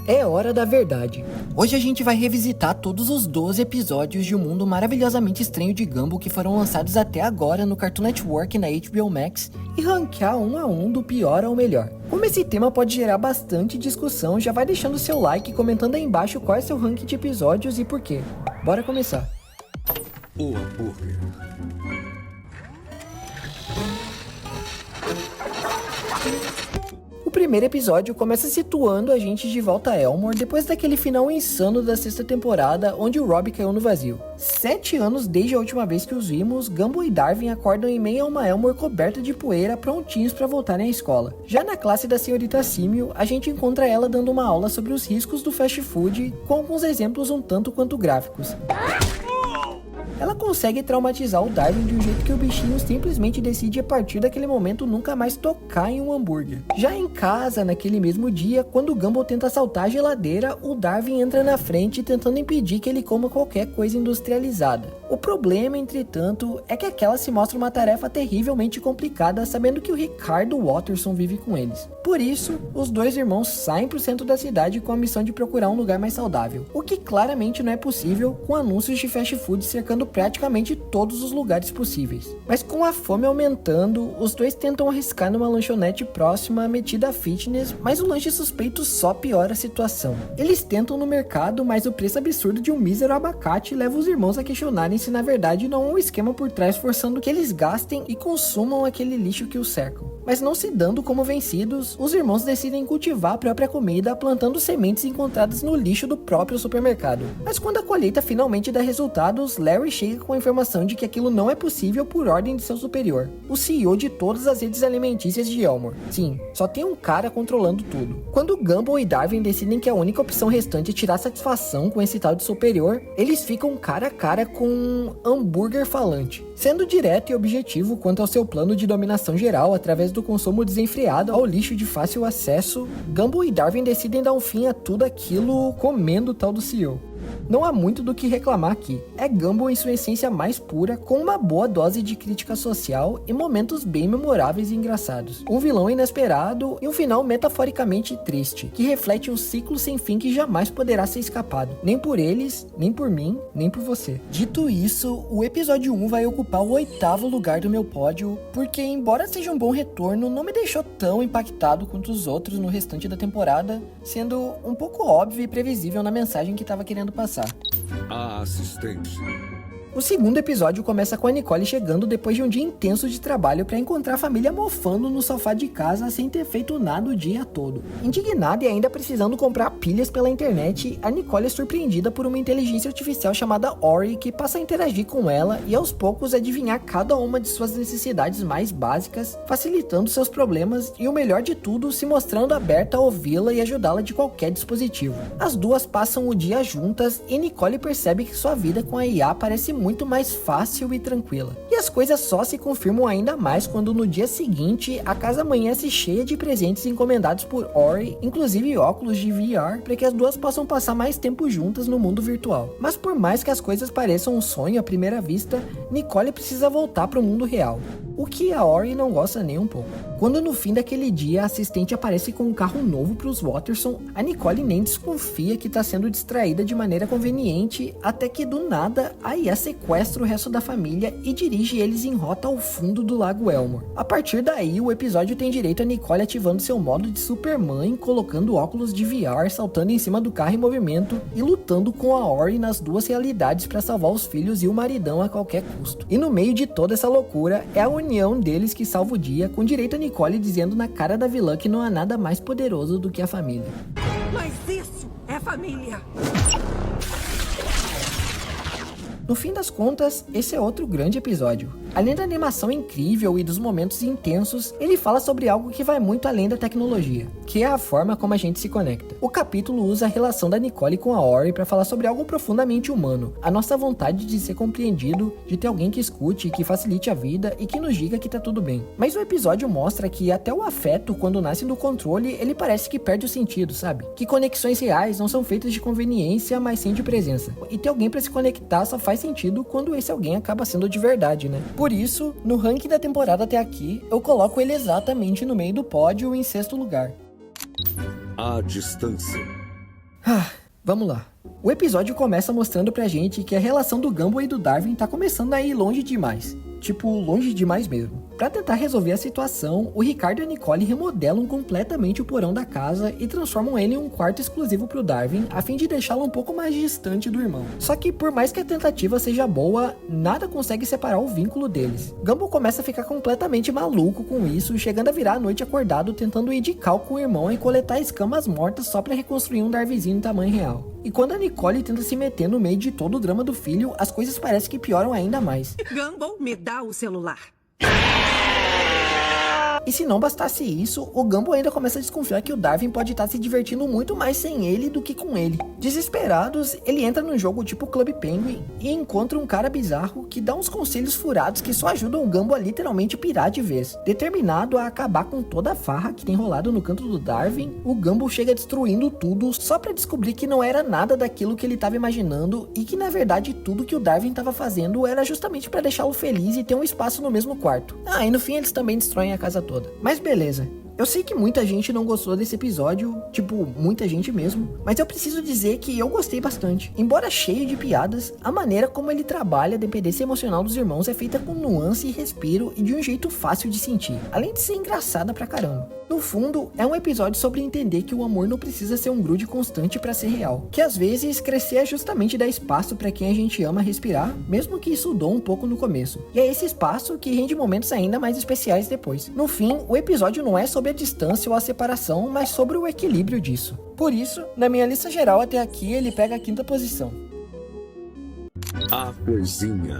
É hora da verdade. Hoje a gente vai revisitar todos os 12 episódios de Um Mundo Maravilhosamente Estranho de Gumball que foram lançados até agora no Cartoon Network e na HBO Max e ranquear um a um do pior ao melhor. Como esse tema pode gerar bastante discussão, já vai deixando seu like e comentando aí embaixo qual é seu ranking de episódios e por quê. Bora começar. O hambúrguer. O primeiro episódio começa situando a gente de volta a Elmore depois daquele final insano da sexta temporada onde o Robbie caiu no vazio. 7 anos desde a última vez que os vimos, Gumball e Darwin acordam em meio a uma Elmore coberta de poeira, prontinhos para voltarem à escola. Já na classe da senhorita Símil, a gente encontra ela dando uma aula sobre os riscos do fast food, com alguns exemplos um tanto quanto gráficos. Ela consegue traumatizar o Darwin de um jeito que o bichinho simplesmente decide a partir daquele momento nunca mais tocar em um hambúrguer. Já em casa, naquele mesmo dia, quando o Gumball tenta assaltar a geladeira, o Darwin entra na frente tentando impedir que ele coma qualquer coisa industrializada. O problema, entretanto, é que aquela se mostra uma tarefa terrivelmente complicada, sabendo que o Ricardo Watterson vive com eles. Por isso, os dois irmãos saem pro centro da cidade com a missão de procurar um lugar mais saudável, o que claramente não é possível com anúncios de fast food cercando praticamente todos os lugares possíveis. Mas com a fome aumentando, os dois tentam arriscar numa lanchonete próxima metida a fitness, mas o lanche suspeito só piora a situação. Eles tentam no mercado, mas o preço absurdo de um mísero abacate leva os irmãos a questionarem se na verdade não há um esquema por trás forçando que eles gastem e consumam aquele lixo que os cercam. Mas não se dando como vencidos, os irmãos decidem cultivar a própria comida plantando sementes encontradas no lixo do próprio supermercado. Mas quando a colheita finalmente dá resultados, Larry chega com a informação de que aquilo não é possível por ordem de seu superior, o CEO de todas as redes alimentícias de Elmore. Sim, só tem um cara controlando tudo. Quando Gumball e Darwin decidem que a única opção restante é tirar satisfação com esse tal de superior, eles ficam cara a cara com um hambúrguer falante, sendo direto e objetivo quanto ao seu plano de dominação geral através do consumo desenfreado ao lixo de fácil acesso. Gumball e Darwin decidem dar um fim a tudo aquilo comendo o tal do CEO. Não há muito do que reclamar aqui. É Gumball em sua essência mais pura, com uma boa dose de crítica social e momentos bem memoráveis e engraçados. Um vilão inesperado e um final metaforicamente triste, que reflete um ciclo sem fim que jamais poderá ser escapado. Nem por eles, nem por mim, nem por você. Dito isso, o episódio 1 vai ocupar o 8º lugar do meu pódio, porque embora seja um bom retorno, não me deixou tão impactado quanto os outros no restante da temporada, sendo um pouco óbvio e previsível na mensagem que estava querendo passar. A assistente. O segundo episódio começa com a Nicole chegando depois de um dia intenso de trabalho para encontrar a família mofando no sofá de casa sem ter feito nada o dia todo. Indignada e ainda precisando comprar pilhas pela internet, a Nicole é surpreendida por uma inteligência artificial chamada Ori que passa a interagir com ela e aos poucos adivinhar cada uma de suas necessidades mais básicas, facilitando seus problemas e o melhor de tudo, se mostrando aberta a ouvi-la e ajudá-la de qualquer dispositivo. As duas passam o dia juntas e Nicole percebe que sua vida com a IA parece muito mais fácil e tranquila. E as coisas só se confirmam ainda mais quando no dia seguinte a casa amanhece cheia de presentes encomendados por Ori, inclusive óculos de VR, para que as duas possam passar mais tempo juntas no mundo virtual. Mas por mais que as coisas pareçam um sonho à primeira vista, Nicole precisa voltar para o mundo real, o que a Ori não gosta nem um pouco. Quando no fim daquele dia a assistente aparece com um carro novo para os Watterson, a Nicole nem desconfia que está sendo distraída de maneira conveniente, até que do nada a IA sequestra o resto da família e dirige eles em rota ao fundo do lago Elmore. A partir daí, o episódio tem direito a Nicole ativando seu modo de Supermãe, colocando óculos de VR, saltando em cima do carro em movimento e lutando com a Ori nas duas realidades para salvar os filhos e o maridão a qualquer custo. E no meio de toda essa loucura, é a união deles que salva o dia, com direito a Nicole dizendo na cara da vilã que não há nada mais poderoso do que a família. Mas isso é família! No fim das contas, esse é outro grande episódio. Além da animação incrível e dos momentos intensos, ele fala sobre algo que vai muito além da tecnologia, que é a forma como a gente se conecta. O capítulo usa a relação da Nicole com a Ori para falar sobre algo profundamente humano, a nossa vontade de ser compreendido, de ter alguém que escute, que facilite a vida e que nos diga que tá tudo bem. Mas o episódio mostra que até o afeto, quando nasce do controle, ele parece que perde o sentido, sabe? Que conexões reais não são feitas de conveniência, mas sim de presença. E ter alguém para se conectar só faz sentido quando esse alguém acaba sendo de verdade, né? Por isso, no ranking da temporada até aqui, eu coloco ele exatamente no meio do pódio em 6º lugar. A distância. Vamos lá. O episódio começa mostrando pra gente que a relação do Gumball e do Darwin tá começando a ir longe demais. Tipo, longe demais mesmo. Pra tentar resolver a situação, o Ricardo e a Nicole remodelam completamente o porão da casa e transformam ele em um quarto exclusivo pro Darwin, a fim de deixá-lo um pouco mais distante do irmão. Só que por mais que a tentativa seja boa, nada consegue separar o vínculo deles. Gumball começa a ficar completamente maluco com isso, chegando a virar a noite acordado tentando ir de cal com o irmão e coletar escamas mortas só pra reconstruir um Darwinzinho em tamanho real. E quando a Nicole tenta se meter no meio de todo o drama do filho, as coisas parecem que pioram ainda mais. Gumball, me dá o celular. E se não bastasse isso, o Gumball ainda começa a desconfiar que o Darwin pode estar se divertindo muito mais sem ele do que com ele. Desesperados, ele entra num jogo tipo Club Penguin e encontra um cara bizarro que dá uns conselhos furados que só ajudam o Gumball a literalmente pirar de vez. Determinado a acabar com toda a farra que tem rolado no canto do Darwin, o Gumball chega destruindo tudo só pra descobrir que não era nada daquilo que ele estava imaginando e que na verdade tudo que o Darwin estava fazendo era justamente pra deixá-lo feliz e ter um espaço no mesmo quarto. E no fim eles também destroem a casa toda. Mas beleza. Eu sei que muita gente não gostou desse episódio, tipo, muita gente mesmo, mas eu preciso dizer que eu gostei bastante. Embora cheio de piadas, a maneira como ele trabalha a dependência emocional dos irmãos é feita com nuance e respiro e de um jeito fácil de sentir, além de ser engraçada pra caramba. No fundo, é um episódio sobre entender que o amor não precisa ser um grude constante pra ser real, que às vezes crescer é justamente dar espaço pra quem a gente ama respirar, mesmo que isso doa um pouco no começo. E é esse espaço que rende momentos ainda mais especiais depois. No fim, o episódio não é sobre a distância ou a separação, mas sobre o equilíbrio disso. Por isso, na minha lista geral até aqui, ele pega a 5ª posição. A coisinha.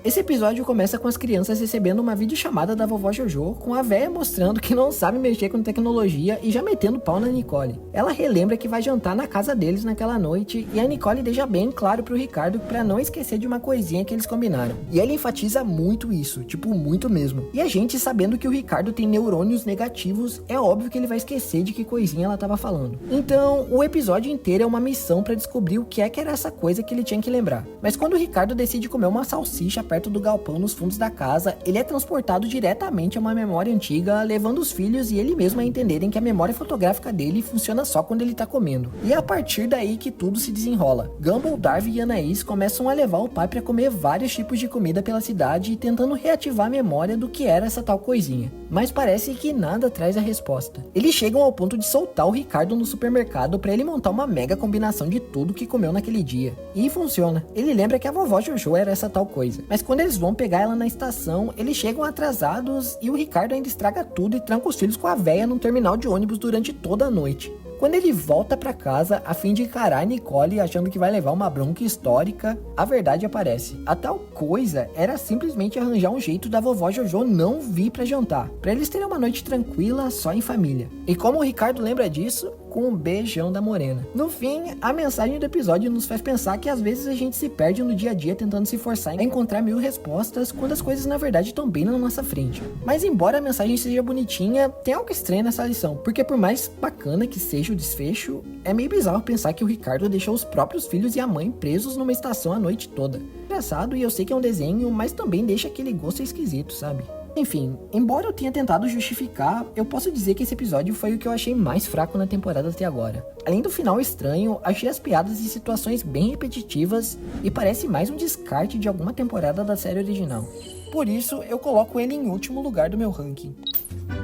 Esse episódio começa com as crianças recebendo uma videochamada da vovó Jojo, com a véia mostrando que não sabe mexer com tecnologia e já metendo pau na Nicole. Ela relembra que vai jantar na casa deles naquela noite e a Nicole deixa bem claro pro Ricardo pra não esquecer de uma coisinha que eles combinaram. E ela enfatiza muito isso, tipo muito mesmo. E a gente, sabendo que o Ricardo tem neurônios negativos, é óbvio que ele vai esquecer de que coisinha ela tava falando. Então, o episódio inteiro é uma missão pra descobrir o que era essa coisa que ele tinha que lembrar. Mas quando o Ricardo decide comer uma salsicha perto do galpão nos fundos da casa, ele é transportado diretamente a uma memória antiga, levando os filhos e ele mesmo a entenderem que a memória fotográfica dele funciona só quando ele tá comendo. E é a partir daí que tudo se desenrola. Gumball, Darwin e Anaís começam a levar o pai para comer vários tipos de comida pela cidade, tentando reativar a memória do que era essa tal coisinha. Mas parece que nada traz a resposta. Eles chegam ao ponto de soltar o Ricardo no supermercado para ele montar uma mega combinação de tudo que comeu naquele dia. E funciona. Ele lembra que a vovó Jojo era essa tal coisa. Mas quando eles vão pegar ela na estação, eles chegam atrasados e o Ricardo ainda estraga tudo e tranca os filhos com a véia num terminal de ônibus durante toda a noite. Quando ele volta pra casa a fim de encarar a Nicole achando que vai levar uma bronca histórica, a verdade aparece. A tal coisa era simplesmente arranjar um jeito da vovó Jojo não vir pra jantar, pra eles terem uma noite tranquila só em família. E como o Ricardo lembra disso? Com um beijão da morena. No fim, a mensagem do episódio nos faz pensar que às vezes a gente se perde no dia a dia tentando se forçar a encontrar 1000 respostas quando as coisas na verdade estão bem na nossa frente. Mas embora a mensagem seja bonitinha, tem algo estranho nessa lição, porque por mais bacana que seja o desfecho, é meio bizarro pensar que o Ricardo deixou os próprios filhos e a mãe presos numa estação a noite toda. Engraçado, e eu sei que é um desenho, mas também deixa aquele gosto esquisito, sabe? Enfim, embora eu tenha tentado justificar, eu posso dizer que esse episódio foi o que eu achei mais fraco na temporada até agora. Além do final estranho, achei as piadas e situações bem repetitivas e parece mais um descarte de alguma temporada da série original. Por isso, eu coloco ele em último lugar do meu ranking.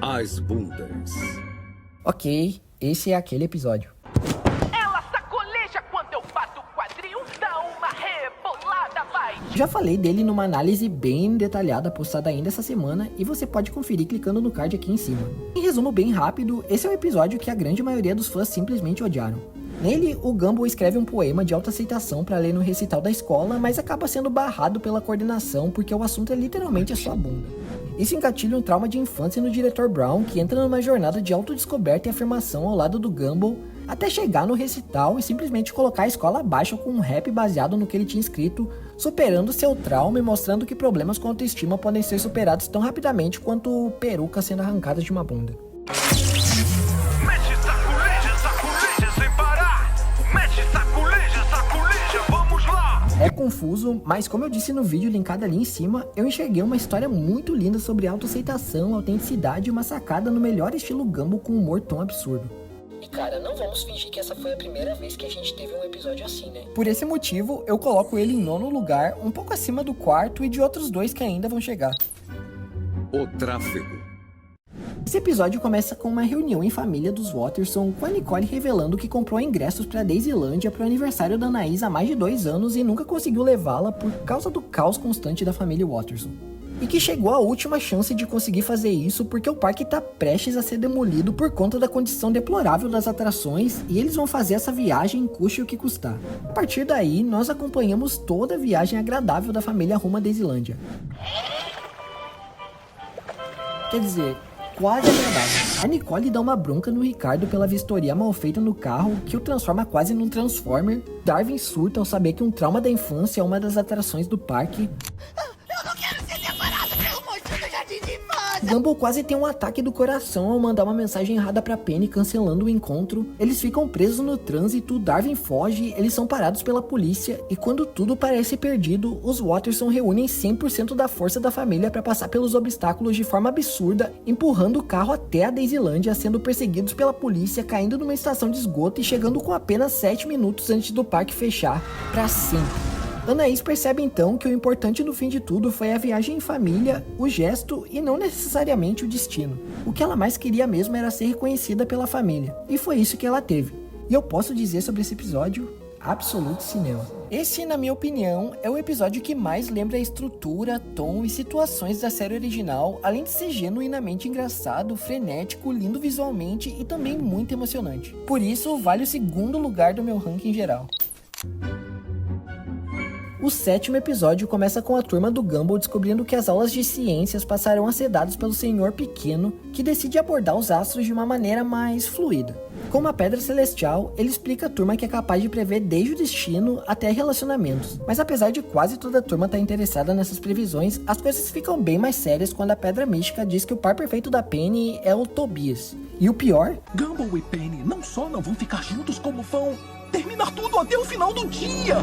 As bundas. Ok, esse é aquele episódio. Já falei dele numa análise bem detalhada postada ainda essa semana e você pode conferir clicando no card aqui em cima. Em resumo bem rápido, esse é um episódio que a grande maioria dos fãs simplesmente odiaram. Nele, o Gumball escreve um poema de autoaceitação para ler no recital da escola, mas acaba sendo barrado pela coordenação porque o assunto é literalmente a sua bunda. Isso engatilha um trauma de infância no diretor Brown, que entra numa jornada de autodescoberta e afirmação ao lado do Gumball, até chegar no recital e simplesmente colocar a escola abaixo com um rap baseado no que ele tinha escrito, superando seu trauma e mostrando que problemas com autoestima podem ser superados tão rapidamente quanto perucas sendo arrancadas de uma bunda. Mexe, saculeja sem parar. Mexe, saculeja, vamos lá. É confuso, mas como eu disse no vídeo linkado ali em cima, eu enxerguei uma história muito linda sobre autoaceitação, autenticidade e uma sacada no melhor estilo Gumball com humor tão absurdo. cara, não vamos fingir que essa foi a primeira vez que a gente teve um episódio assim, né? Por esse motivo, eu coloco ele em 9º lugar, um pouco acima do 4º e de outros 2 que ainda vão chegar. O tráfego. Esse episódio começa com uma reunião em família dos Watterson, com a Nicole revelando que comprou ingressos pra Daisylândia pro aniversário da Anaís há mais de 2 anos e nunca conseguiu levá-la por causa do caos constante da família Watterson. E que chegou a última chance de conseguir fazer isso porque o parque tá prestes a ser demolido por conta da condição deplorável das atrações e eles vão fazer essa viagem custe o que custar. A partir daí, nós acompanhamos toda a viagem agradável da família rumo à Daisylândia. Quer dizer, quase agradável. A Nicole dá uma bronca no Ricardo pela vistoria mal feita no carro, que o transforma quase num Transformer. Darwin surta ao saber que um trauma da infância é uma das atrações do parque. Eu não quero ser separado pelo monstro do jardim de infância! Gumball quase tem um ataque do coração ao mandar uma mensagem errada pra Penny cancelando o encontro. Eles ficam presos no trânsito, Darwin foge, eles são parados pela polícia e quando tudo parece perdido, os Watterson reúnem 100% da força da família pra passar pelos obstáculos de forma absurda, empurrando o carro até a Daisylândia, sendo perseguidos pela polícia, caindo numa estação de esgoto e chegando com apenas 7 minutos antes do parque fechar pra sempre. Anaís percebe então que o importante no fim de tudo foi a viagem em família, o gesto e não necessariamente o destino. O que ela mais queria mesmo era ser reconhecida pela família, e foi isso que ela teve. E eu posso dizer sobre esse episódio, absoluto cinema. Esse, na minha opinião, é o episódio que mais lembra a estrutura, tom e situações da série original, além de ser genuinamente engraçado, frenético, lindo visualmente e também muito emocionante. Por isso, vale o 2º lugar do meu ranking geral. O 7º episódio começa com a turma do Gumball descobrindo que as aulas de ciências passarão a ser dadas pelo Senhor Pequeno, que decide abordar os astros de uma maneira mais fluida. Com uma pedra celestial, ele explica à turma que é capaz de prever desde o destino até relacionamentos. Mas apesar de quase toda a turma estar interessada nessas previsões, as coisas ficam bem mais sérias quando a pedra mística diz que o par perfeito da Penny é o Tobias. E o pior? Gumball e Penny não só não vão ficar juntos, como vão terminar tudo até o final do dia!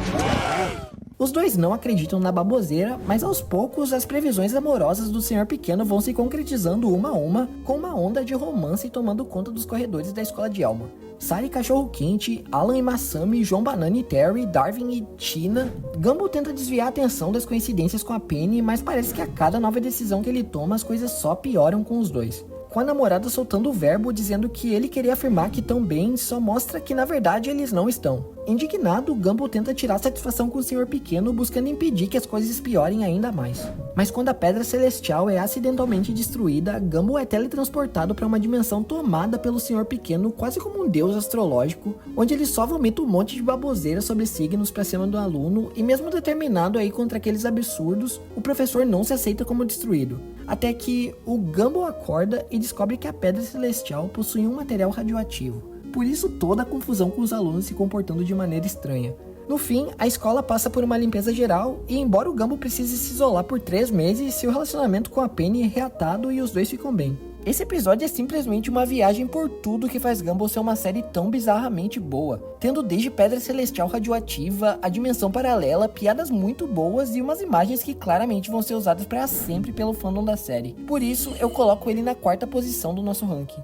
Os dois não acreditam na baboseira, mas aos poucos as previsões amorosas do Senhor Pequeno vão se concretizando uma a uma, com uma onda de romance tomando conta dos corredores da escola de Elmore. Sarah e Cachorro Quente, Alan e Masami, João Banana e Terry, Darwin e Tina. Gumball tenta desviar a atenção das coincidências com a Penny, mas parece que a cada nova decisão que ele toma as coisas só pioram com os dois. Com a namorada soltando o verbo dizendo que ele queria afirmar que estão bem, só mostra que na verdade eles não estão. Indignado, Gumball tenta tirar satisfação com o Senhor Pequeno, buscando impedir que as coisas piorem ainda mais. Mas quando a Pedra Celestial é acidentalmente destruída, Gumball é teletransportado para uma dimensão tomada pelo Senhor Pequeno, quase como um deus astrológico, onde ele só vomita um monte de baboseira sobre signos pra cima do aluno, e mesmo determinado a ir contra aqueles absurdos, o professor não se aceita como destruído. Até que o Gumball acorda e descobre que a Pedra Celestial possui um material radioativo. Por isso toda a confusão com os alunos se comportando de maneira estranha. No fim, a escola passa por uma limpeza geral e embora o Gumball precise se isolar por 3 meses, seu relacionamento com a Penny é reatado e os dois ficam bem. Esse episódio é simplesmente uma viagem por tudo que faz Gumball ser uma série tão bizarramente boa, tendo desde Pedra Celestial radioativa, a dimensão paralela, piadas muito boas e umas imagens que claramente vão ser usadas para sempre pelo fandom da série. Por isso, eu coloco ele na 4ª posição do nosso ranking.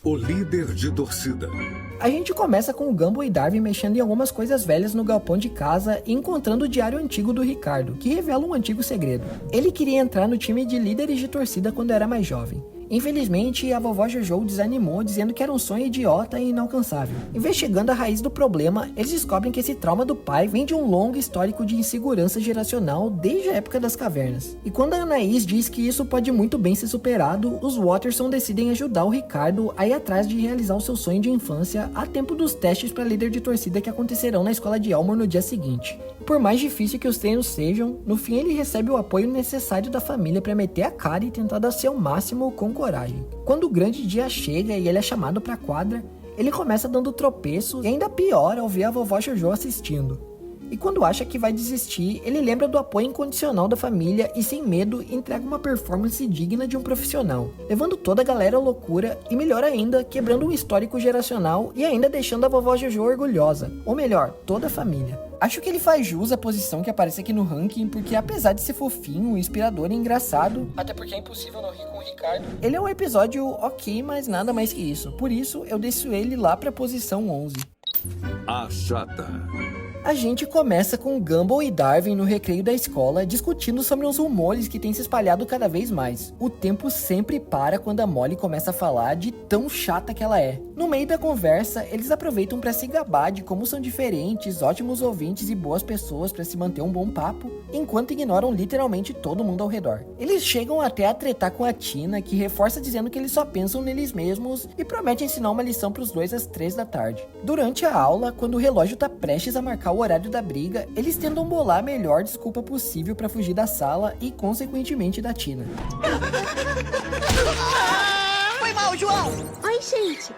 O líder de torcida. A gente começa com o Gumball e Darwin mexendo em algumas coisas velhas no galpão de casa e encontrando o diário antigo do Ricardo, que revela um antigo segredo. Ele queria entrar no time de líderes de torcida quando era mais jovem. Infelizmente, a vovó Jojo desanimou, dizendo que era um sonho idiota e inalcançável. Investigando a raiz do problema, eles descobrem que esse trauma do pai vem de um longo histórico de insegurança geracional desde a época das cavernas. E quando a Anaís diz que isso pode muito bem ser superado, os Watterson decidem ajudar o Ricardo a ir atrás de realizar o seu sonho de infância a tempo dos testes para líder de torcida que acontecerão na escola de Elmore no dia seguinte. Por mais difícil que os treinos sejam, no fim ele recebe o apoio necessário da família para meter a cara e tentar dar seu máximo com coragem. Quando o grande dia chega e ele é chamado para a quadra, ele começa dando tropeços e ainda pior ao ver a vovó Jojo assistindo. e quando acha que vai desistir, ele lembra do apoio incondicional da família e sem medo entrega uma performance digna de um profissional, levando toda a galera à loucura e melhor ainda, quebrando um histórico geracional e ainda deixando a vovó Jojo orgulhosa, ou melhor, toda a família. Acho que ele faz jus à posição que aparece aqui no ranking, porque apesar de ser fofinho, inspirador e engraçado, até porque é impossível não rir com o Ricardo, ele é um episódio ok, mas nada mais que isso. Por isso, eu desço ele lá pra posição 11. A chata. A gente começa com Gumball e Darwin no recreio da escola discutindo sobre uns rumores que têm se espalhado cada vez mais. O tempo sempre para quando a Molly começa a falar de tão chata que ela é. No meio da conversa, eles aproveitam para se gabar de como são diferentes, ótimos ouvintes e boas pessoas para se manter um bom papo, enquanto ignoram literalmente todo mundo ao redor. Eles chegam até a tretar com a Tina, que reforça dizendo que eles só pensam neles mesmos e promete ensinar uma lição para os dois às 3 da tarde. Durante a aula, quando o relógio tá prestes a marcar o horário da briga, eles tentam bolar a melhor desculpa possível para fugir da sala e, consequentemente, da Tina. Foi mal, João! Oi, gente.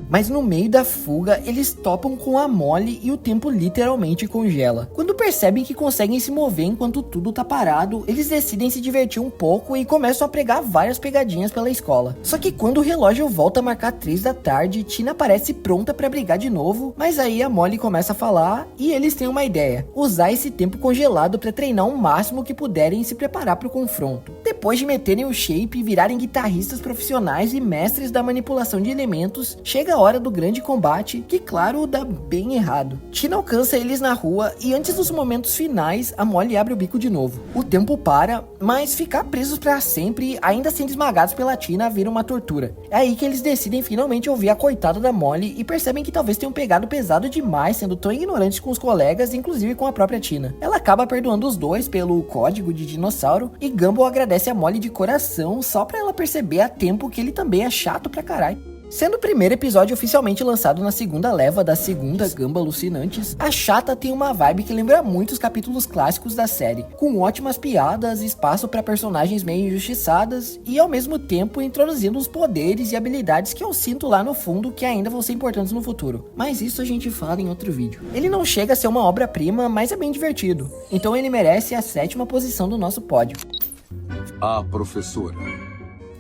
Mas no meio da fuga, eles topam com a Molly e o tempo literalmente congela. Quando percebem que conseguem se mover enquanto tudo tá parado, eles decidem se divertir um pouco e começam a pregar várias pegadinhas pela escola. Só que quando o relógio volta a marcar 3 da tarde, Tina parece pronta pra brigar de novo, mas aí a Molly começa a falar e eles têm uma ideia: usar esse tempo congelado pra treinar o máximo que puderem e se preparar pro confronto. Depois de meterem o shape e virarem guitarristas profissionais e mestres da manipulação de elementos, chega a hora do grande combate, que claro, dá bem errado. Tina alcança eles na rua e antes dos momentos finais, a Molly abre o bico de novo. O tempo para, mas ficar presos pra sempre, ainda sendo esmagados pela Tina, vira uma tortura. É aí que eles decidem finalmente ouvir a coitada da Molly e percebem que talvez tenham pegado pesado demais, sendo tão ignorantes com os colegas, inclusive com a própria Tina. Ela acaba perdoando os dois pelo código de dinossauro e Gumball agradece a Molly de coração só pra ela perceber a tempo que ele também é chato pra caralho. Sendo o primeiro episódio oficialmente lançado na segunda leva da segunda Gumball Alucinantes, a chata tem uma vibe que lembra muito os capítulos clássicos da série, com ótimas piadas, espaço para personagens meio injustiçadas e ao mesmo tempo introduzindo os poderes e habilidades que eu sinto lá no fundo que ainda vão ser importantes no futuro. Mas isso a gente fala em outro vídeo. Ele não chega a ser uma obra-prima, mas é bem divertido, então ele merece a 7ª posição do nosso pódio. A professora.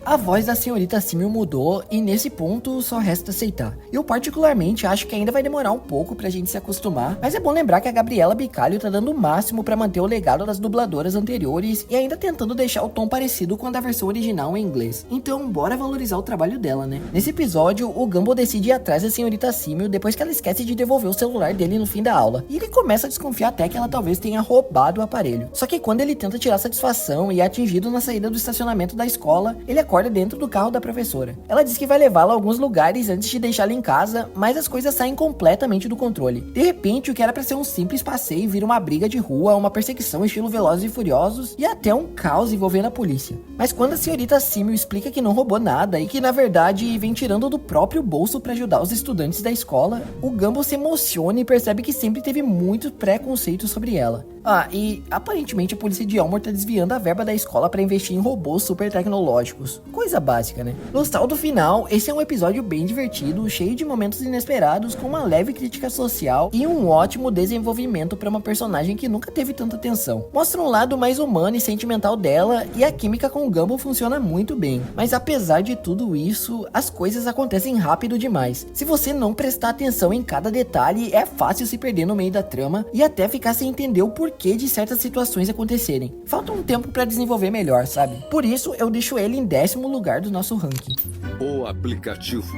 A voz da senhorita Simil mudou e nesse ponto só resta aceitar. Eu particularmente acho que ainda vai demorar um pouco pra gente se acostumar, mas é bom lembrar que a Gabriela Bicalho tá dando o máximo pra manter o legado das dubladoras anteriores e ainda tentando deixar o tom parecido com a da versão original em inglês. Então bora valorizar o trabalho dela, né? Nesse episódio, o Gumball decide ir atrás da senhorita Simil depois que ela esquece de devolver o celular dele no fim da aula, e ele começa a desconfiar até que ela talvez tenha roubado o aparelho. Só que quando ele tenta tirar satisfação e é atingido na saída do estacionamento da escola, ele acorda dentro do carro da professora. Ela diz que vai levá-la a alguns lugares antes de deixá-la em casa, mas as coisas saem completamente do controle. De repente, o que era pra ser um simples passeio vira uma briga de rua, uma perseguição estilo Velozes e Furiosos e até um caos envolvendo a polícia. Mas quando a senhorita Simil explica que não roubou nada e que na verdade vem tirando do próprio bolso pra ajudar os estudantes da escola, o Gumball se emociona e percebe que sempre teve muito preconceito sobre ela. E aparentemente a polícia de Elmore tá desviando a verba da escola pra investir em robôs super tecnológicos. Coisa básica, né? No saldo final, esse é um episódio bem divertido, cheio de momentos inesperados, com uma leve crítica social e um ótimo desenvolvimento pra uma personagem que nunca teve tanta atenção. Mostra um lado mais humano e sentimental dela e a química com o Gumball funciona muito bem. Mas apesar de tudo isso, as coisas acontecem rápido demais. Se você não prestar atenção em cada detalhe, é fácil se perder no meio da trama e até ficar sem entender o porquê de certas situações acontecerem. Falta um tempo pra desenvolver melhor, sabe? Por isso, eu deixo ele em 10º lugar do nosso ranking. O aplicativo.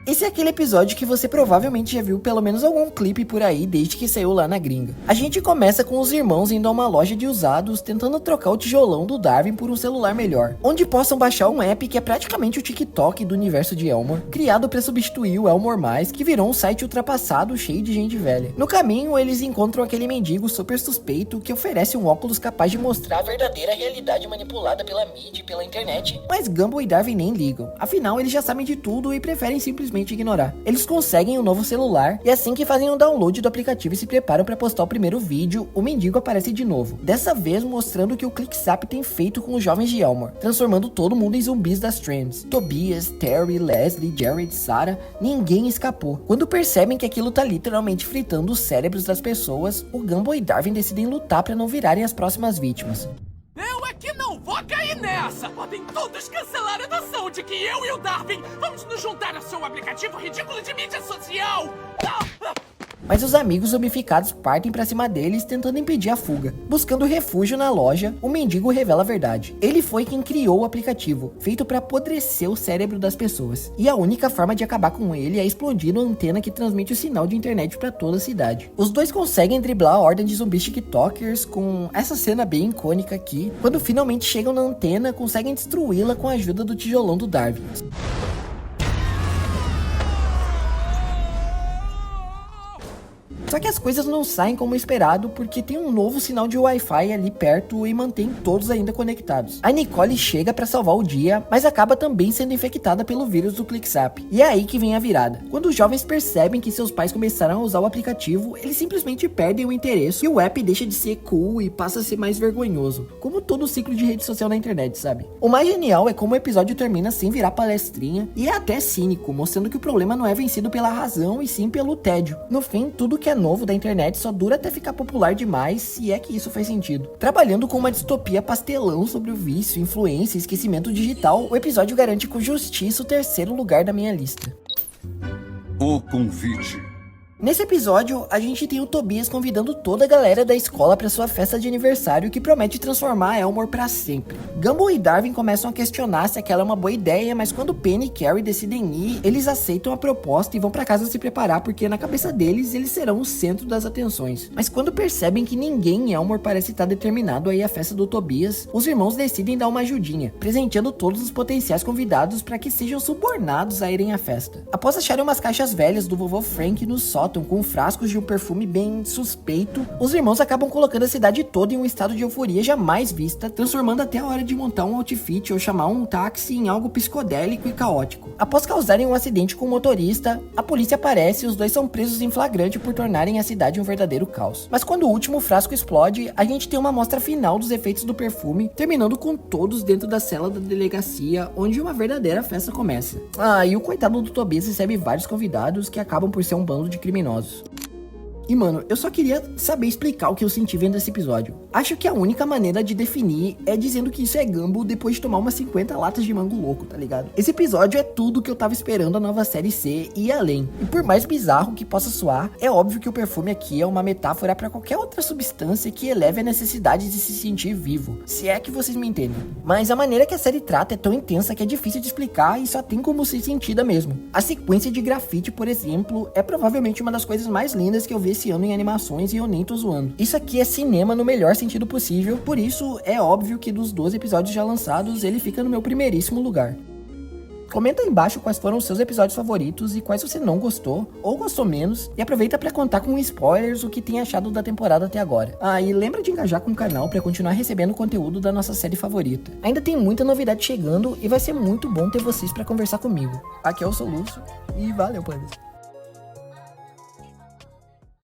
Esse é aquele episódio que você provavelmente já viu pelo menos algum clipe por aí desde que saiu lá na gringa. A gente começa com os irmãos indo a uma loja de usados tentando trocar o tijolão do Darwin por um celular melhor, onde possam baixar um app que é praticamente o TikTok do universo de Elmore, criado para substituir o Elmore+, que virou um site ultrapassado cheio de gente velha. No caminho, eles encontram aquele mendigo super suspeito que oferece um óculos capaz de mostrar a verdadeira realidade manipulada pela mídia e pela internet, mas Gumball e Darwin nem ligam. Afinal, eles já sabem de tudo e preferem simplesmente simplesmente ignorar. Eles conseguem um novo celular e assim que fazem um download do aplicativo e se preparam para postar o primeiro vídeo, o mendigo aparece de novo. Dessa vez mostrando o que o ClickSap tem feito com os jovens de Elmore, transformando todo mundo em zumbis das trends. Tobias, Terry, Leslie, Jared, Sarah, ninguém escapou. Quando percebem que aquilo tá literalmente fritando os cérebros das pessoas, o Gumball e Darwin decidem lutar para não virarem as próximas vítimas. Eu é que não vou cair nessa! Podem todos cancelar a noção de que eu e o Darwin vamos nos juntar ao seu aplicativo ridículo de mídia social! Mas os amigos zumbificados partem pra cima deles, tentando impedir a fuga. Buscando refúgio na loja, o mendigo revela a verdade. Ele foi quem criou o aplicativo, feito pra apodrecer o cérebro das pessoas. E a única forma de acabar com ele é explodindo a antena que transmite o sinal de internet pra toda a cidade. Os dois conseguem driblar a ordem de zumbis tiktokers com essa cena bem icônica aqui. Quando finalmente chegam na antena, conseguem destruí-la com a ajuda do tijolão do Darwin. Só que as coisas não saem como esperado, porque tem um novo sinal de Wi-Fi ali perto e mantém todos ainda conectados. A Nicole chega pra salvar o dia, mas acaba também sendo infectada pelo vírus do ClickSap. E é aí que vem a virada. Quando os jovens percebem que seus pais começaram a usar o aplicativo, eles simplesmente perdem o interesse e o app deixa de ser cool e passa a ser mais vergonhoso. Como todo ciclo de rede social na internet, sabe? O mais genial é como o episódio termina sem virar palestrinha e é até cínico, mostrando que o problema não é vencido pela razão e sim pelo tédio. No fim, tudo que é novo da internet só dura até ficar popular demais, se é que isso faz sentido. Trabalhando com uma distopia pastelão sobre o vício, influência e esquecimento digital, o episódio garante com justiça o terceiro lugar da minha lista. O convite. Nesse episódio, a gente tem o Tobias convidando toda a galera da escola para sua festa de aniversário que promete transformar Elmore para sempre. Gumball e Darwin começam a questionar se aquela é uma boa ideia, mas quando Penny e Carrie decidem ir, eles aceitam a proposta e vão para casa se preparar porque na cabeça deles, eles serão o centro das atenções. Mas quando percebem que ninguém em Elmore parece estar determinado a ir à festa do Tobias, os irmãos decidem dar uma ajudinha, presenteando todos os potenciais convidados para que sejam subornados a irem à festa. Após acharem umas caixas velhas do vovô Frank no sótão com frascos de um perfume bem suspeito, os irmãos acabam colocando a cidade toda em um estado de euforia jamais vista, transformando até a hora de montar um outfit ou chamar um táxi em algo psicodélico e caótico. Após causarem um acidente com o motorista, a polícia aparece e os dois são presos em flagrante por tornarem a cidade um verdadeiro caos. Mas quando o último frasco explode, a gente tem uma amostra final dos efeitos do perfume, terminando com todos dentro da cela da delegacia, onde uma verdadeira festa começa. E o coitado do Tobias recebe vários convidados que acabam por ser um bando de criminosos. E mano, eu só queria saber explicar o que eu senti vendo esse episódio. Acho que a única maneira de definir é dizendo que isso é Gumball depois de tomar umas 50 latas de mango louco, tá ligado? Esse episódio é tudo que eu tava esperando a nova série ser e ir além. E por mais bizarro que possa soar, é óbvio que o perfume aqui é uma metáfora pra qualquer outra substância que eleve a necessidade de se sentir vivo. Se é que vocês me entendem. Mas a maneira que a série trata é tão intensa que é difícil de explicar e só tem como ser sentida mesmo. A sequência de grafite, por exemplo, é provavelmente uma das coisas mais lindas que eu vi esse ano em animações e eu nem tô zoando. Isso aqui é cinema no melhor sentido possível, por isso é óbvio que dos 12 episódios já lançados, ele fica no meu primeiríssimo lugar. Comenta aí embaixo quais foram os seus episódios favoritos e quais você não gostou ou gostou menos, e aproveita para contar com spoilers o que tem achado da temporada até agora. E lembra de engajar com o canal para continuar recebendo conteúdo da nossa série favorita. Ainda tem muita novidade chegando e vai ser muito bom ter vocês para conversar comigo. Aqui é o Soluço e valeu, pandas!